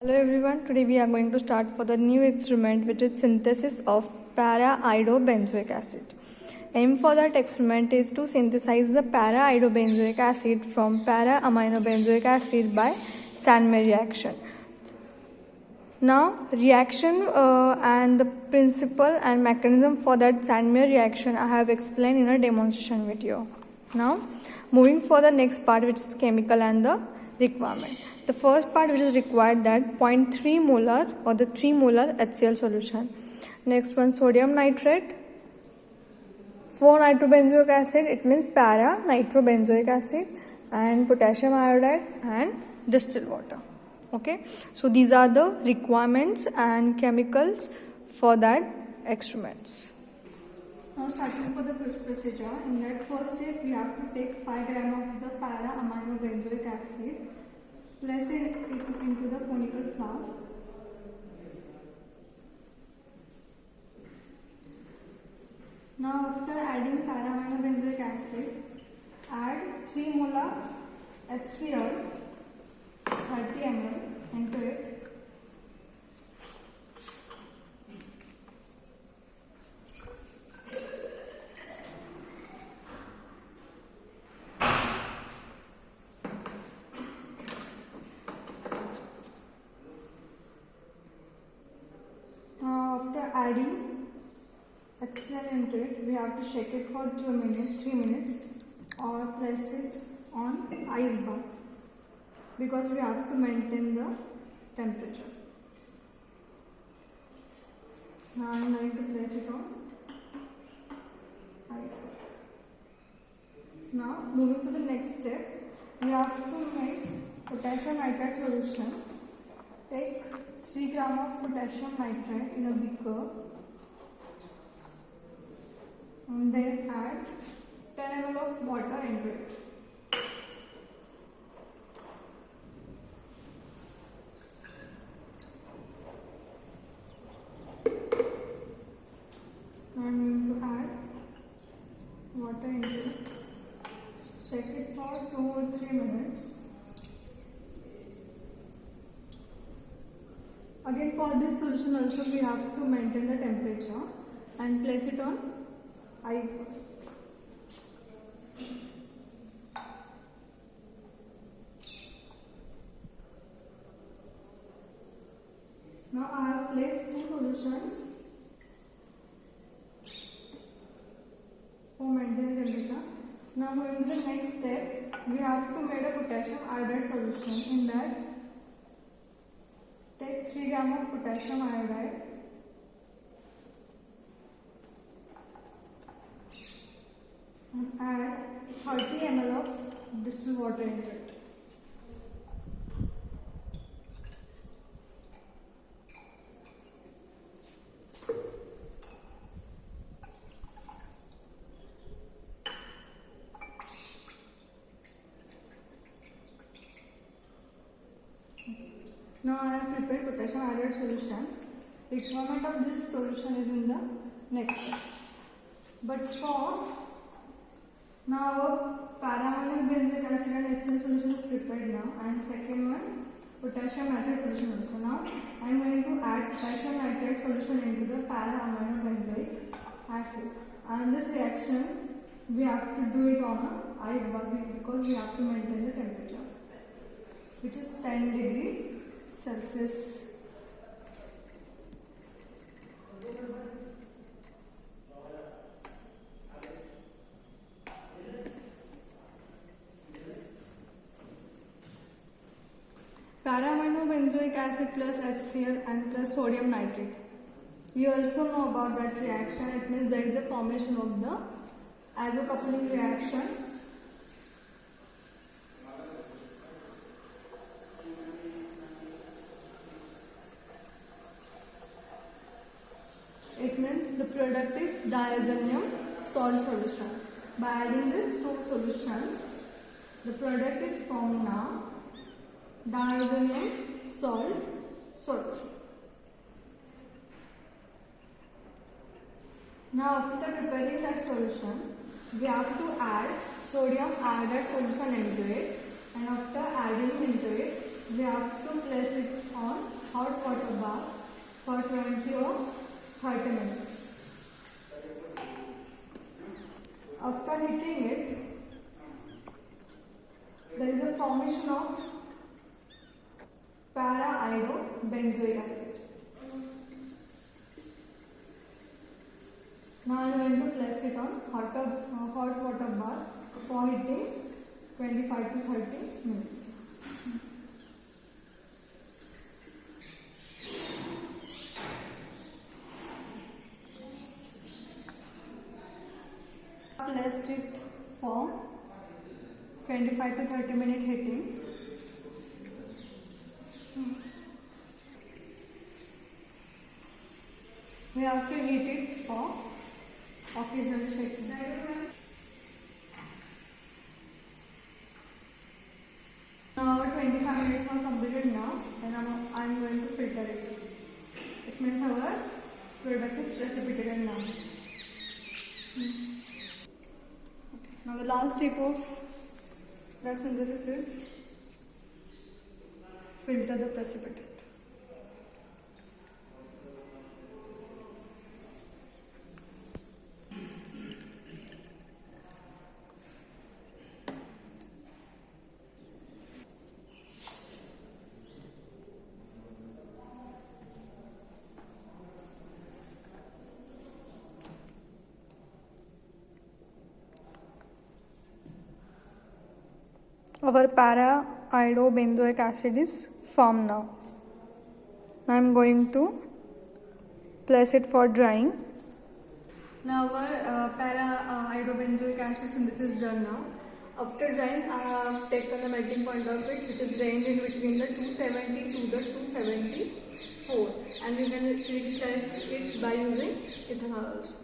Hello everyone, today we are going to start for the new experiment which is synthesis of para-iodobenzoic acid. Aim for that experiment is to synthesize the para-iodobenzoic acid from para-aminobenzoic acid by Sandmer reaction. Now reaction and the principle and mechanism for that Sandmer reaction I have explained in a demonstration video. Now moving for the next part, which is chemical and the requirement. The first part which is required, that 0.3 molar or the 3 molar HCl solution. Next one, sodium nitrate, 4 nitrobenzoic acid, it means para nitrobenzoic acid, and potassium iodide and distilled water. Okay, so these are the requirements and chemicals for that experiments. Now starting for the procedure, in that first step we have to take 5 gram of the para aminobenzoic acid, place it into the conical flask. Now after adding para aminobenzoic acid, add 3 molar HCl 30 ml into it. After adding HCl into it, we have to shake it for 3 minutes or place it on ice bath, because we have to maintain the temperature. Now I am going to place it on ice bath. Now moving to the next step, we have to make potassium nitrate solution. Take 3 gram of potassium nitrate in a beaker and then add 10 ml of water into it. I am going to add water into it. Shake it for 2 or 3 minutes. Again, for this solution also we have to maintain the temperature and place it on ice bath. Now I have placed 2 solutions for maintaining temperature. Now moving to the next step, we have to make a potassium iodide solution. In that, take 3 gram of potassium iodide and add 30 ml of distilled water into it. Now I have prepared potassium iodide solution. Requirement of this solution is in the next step. But for now, para-aminobenzoic acid and HCl solution is prepared now, and second one, potassium nitrate solution also. Now I am going to add potassium nitrate solution into the para-aminobenzoic acid, and this reaction we have to do it on a ice bath because we have to maintain the temperature, which is 10 degree Celsius. Para-aminobenzoic acid plus HCl and plus sodium nitrate. You also know about that reaction. It means there is a formation of the azocoupling reaction. It means the product is diazonium salt solution. By adding these 2 solutions, the product is formed now, diazonium salt solution. Now after preparing that solution, we have to add sodium iodide solution into it, and after adding into it, we have to place it on hot water bath for 20 or 30 minutes. After heating it, there is a formation of para-iodobenzoic acid. Now I am going to place it on hot water bath for heating 25 to 30 minutes. Placed it for 25 to 30 minute heating. We have to heat it for occasional shaking. Now our 25 minutes are completed now, and I am going to filter it. It means our product is precipitated now. Now the last step of that synthesis is filter the precipitate. Our para-iodobenzoic acid is formed now. Now I am going to place it for drying. Now our para-iodobenzoic acid synthesis is done now. After drying, I have taken the melting point of it, which is ranged in between the 270 to the 274, and we can crystallize it by using ethanol also.